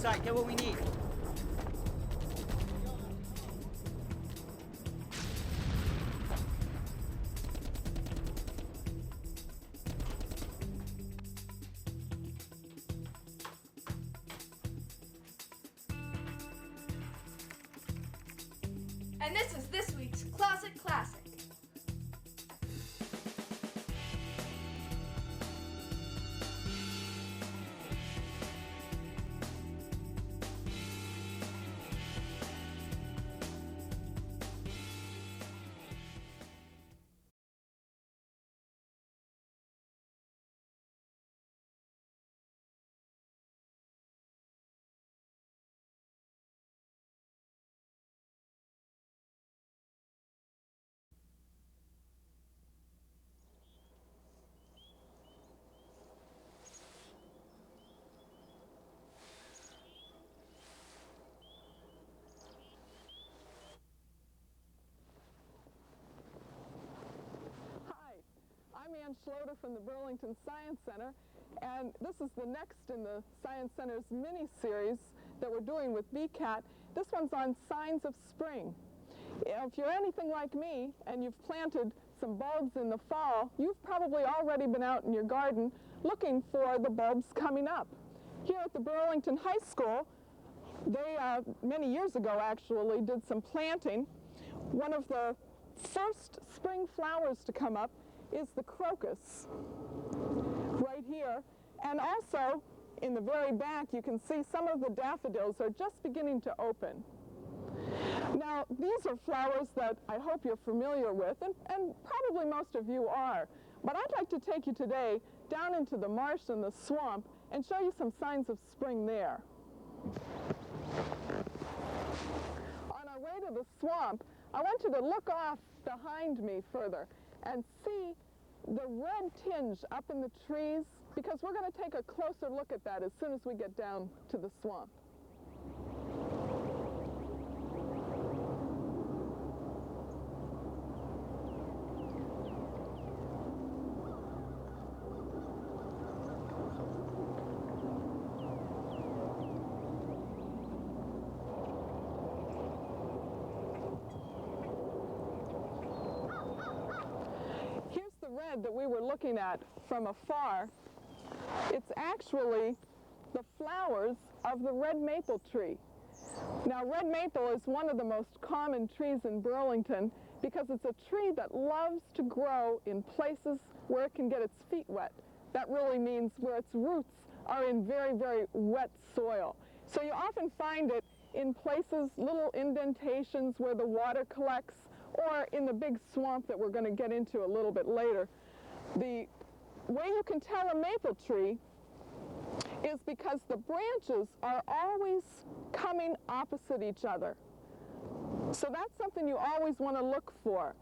side. Get what we need. And this is this week's Classic Classic. I'm Anne Schloeder from the Burlington Science Center, and this is the next in the Science Center's mini-series that we're doing with BCAT. This one's on signs of spring. If you're anything like me and you've planted some bulbs in the fall, you've probably already been out in your garden looking for the bulbs coming up. Here at the Burlington High School, they, many years ago actually, did some planting. One of the first spring flowers to come up is the crocus right here, and also in the very back you can see some of the daffodils are just beginning to open. Now these are flowers that I hope you're familiar with, and probably most of you are, but I'd like to take you today down into the marsh and the swamp and show you some signs of spring there. On our way to the swamp, I want you to look off behind me further and see the red tinge up in the trees, because we're going to take a closer look at that as soon as we get down to the swamp. Red that we were looking at from afar, it's actually the flowers of the red maple tree. Now red maple is one of the most common trees in Burlington because it's a tree that loves to grow in places where it can get its feet wet. That really means where its roots are in very, very wet soil. So you often find it in places, little indentations where the water collects, or in the big swamp that we're going to get into a little bit later. The way you can tell a maple tree is because the branches are always coming opposite each other. So that's something you always want to look for.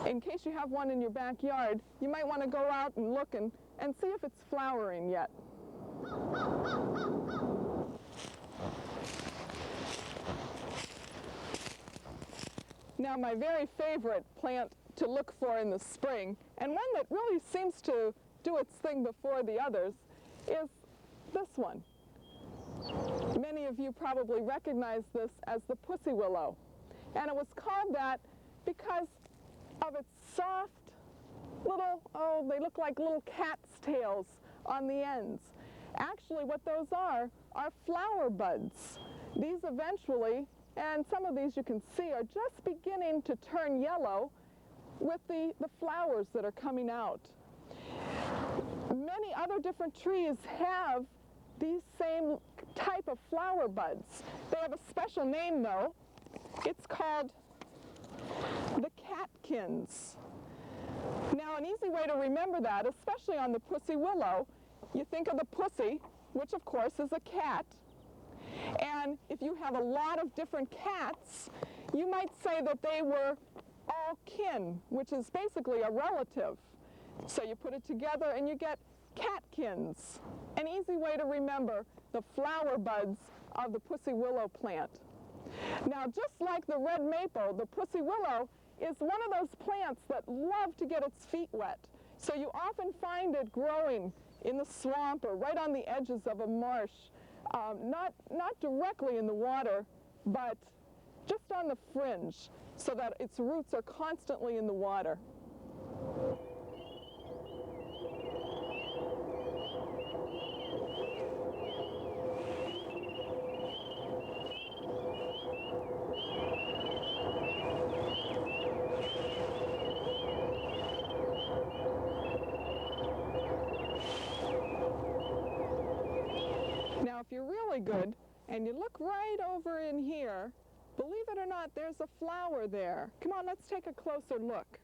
In case you have one in your backyard, you might want to go out and look and see if it's flowering yet. Now my very favorite plant to look for in the spring, and one that really seems to do its thing before the others, is this one. Many of you probably recognize this as the pussy willow, and it was called that because of its soft little, they look like little cat's tails on the ends. Actually what those are flower buds. These eventually, and some of these you can see, are just beginning to turn yellow with the flowers that are coming out. Many other different trees have these same type of flower buds. They have a special name though. It's called the catkins. Now an easy way to remember that, especially on the pussy willow, you think of the pussy, which of course is a cat, and if you have a lot of different cats, you might say that they were all kin, which is basically a relative. So you put it together and you get catkins. An easy way to remember the flower buds of the pussy willow plant. Now just like the red maple, the pussy willow is one of those plants that love to get its feet wet. So you often find it growing in the swamp or right on the edges of a marsh not directly in the water, but just on the fringe, so that its roots are constantly in the water. Now, if you're really good, and you look right over in here, believe it or not, there's a flower there. Come on, let's take a closer look.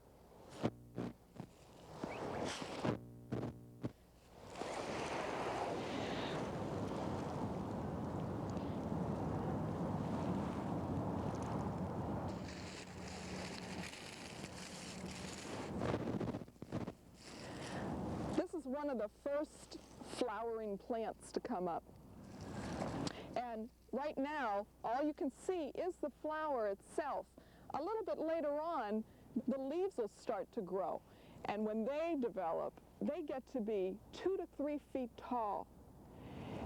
This is one of the first flowering plants to come up. And right now, all you can see is the flower itself. A little bit later on, the leaves will start to grow. And when they develop, they get to be 2 to 3 feet tall.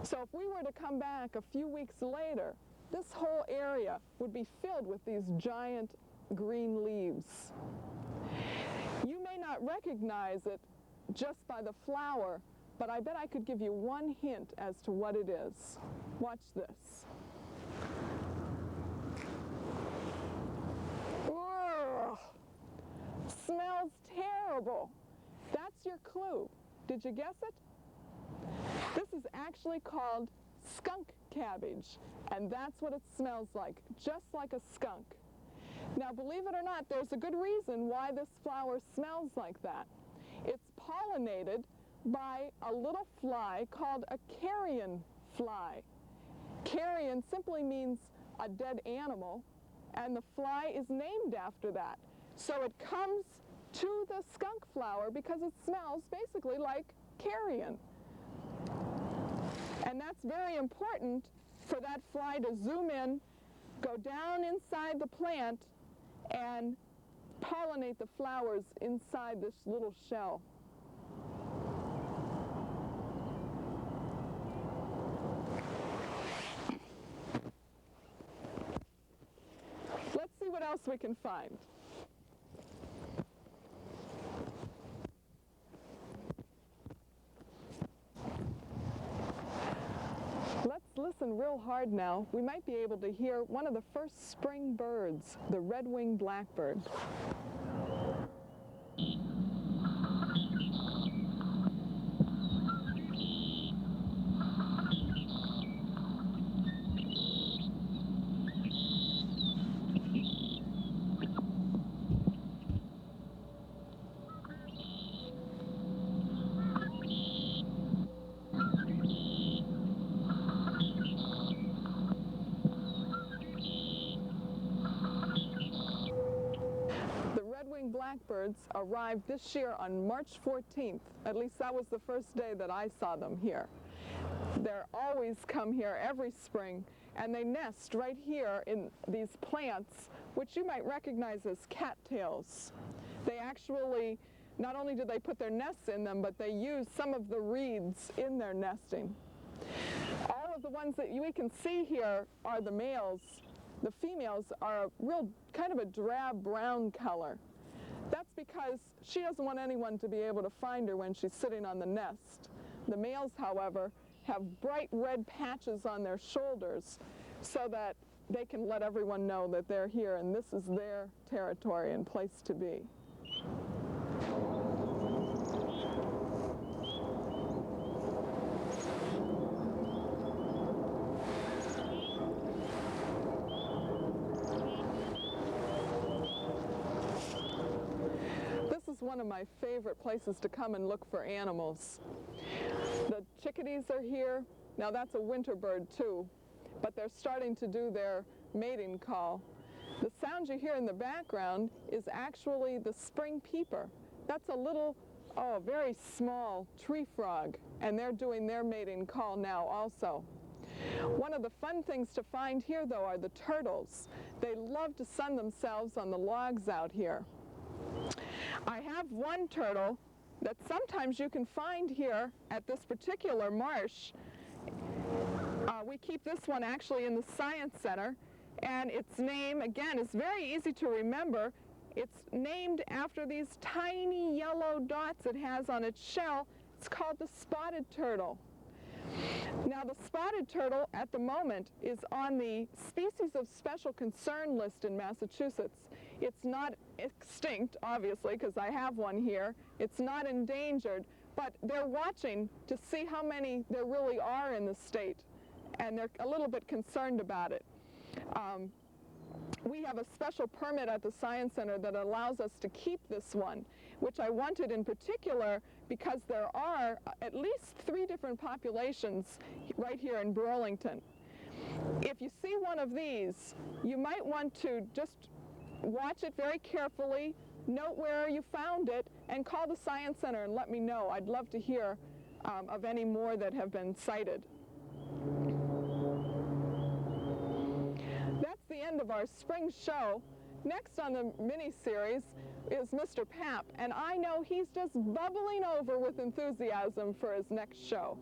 So if we were to come back a few weeks later, this whole area would be filled with these giant green leaves. You may not recognize it just by the flower, but I bet I could give you one hint as to what it is. Watch this. Ugh. Smells terrible. That's your clue. Did you guess it? This is actually called skunk cabbage, and that's what it smells like, just like a skunk. Now, believe it or not, there's a good reason why this flower smells like that. It's pollinated by a little fly called a carrion fly. Carrion simply means a dead animal, and the fly is named after that. So it comes to the skunk flower because it smells basically like carrion. And that's very important for that fly to zoom in, go down inside the plant, and pollinate the flowers inside this little shell. Let's see what else we can find. Let's listen real hard now. We might be able to hear one of the first spring birds, the red-winged blackbird. Blackbirds arrived this year on March 14th. At least that was the first day that I saw them here. They're always come here every spring, and they nest right here in these plants, which you might recognize as cattails. They actually, not only do they put their nests in them, but they use some of the reeds in their nesting. All of the ones that we can see here are the males. The females are a real kind of a drab brown color. That's because she doesn't want anyone to be able to find her when she's sitting on the nest. The males, however, have bright red patches on their shoulders so that they can let everyone know that they're here and this is their territory and place to be. One of my favorite places to come and look for animals. The chickadees are here. Now that's a winter bird too, but they're starting to do their mating call. The sound you hear in the background is actually the spring peeper. That's a little, very small tree frog, and they're doing their mating call now also. One of the fun things to find here, though, are the turtles. They love to sun themselves on the logs out here. I have one turtle that sometimes you can find here at this particular marsh. we keep this one actually in the Science Center, and its name, again, is very easy to remember. It's named after these tiny yellow dots it has on its shell. It's called the spotted turtle. Now, the spotted turtle at the moment is on the Species of Special Concern list in Massachusetts. It's not extinct, obviously, because I have one here. It's not endangered, but they're watching to see how many there really are in the state, and they're a little bit concerned about it. We have a special permit at the Science Center that allows us to keep this one, which I wanted in particular because there are at least 3 different populations right here in Burlington. If you see one of these, you might want to just watch it very carefully, note where you found it, and call the Science Center and let me know. I'd love to hear of any more that have been cited. That's the end of our spring show. Next on the mini-series is Mr. Papp, and I know he's just bubbling over with enthusiasm for his next show.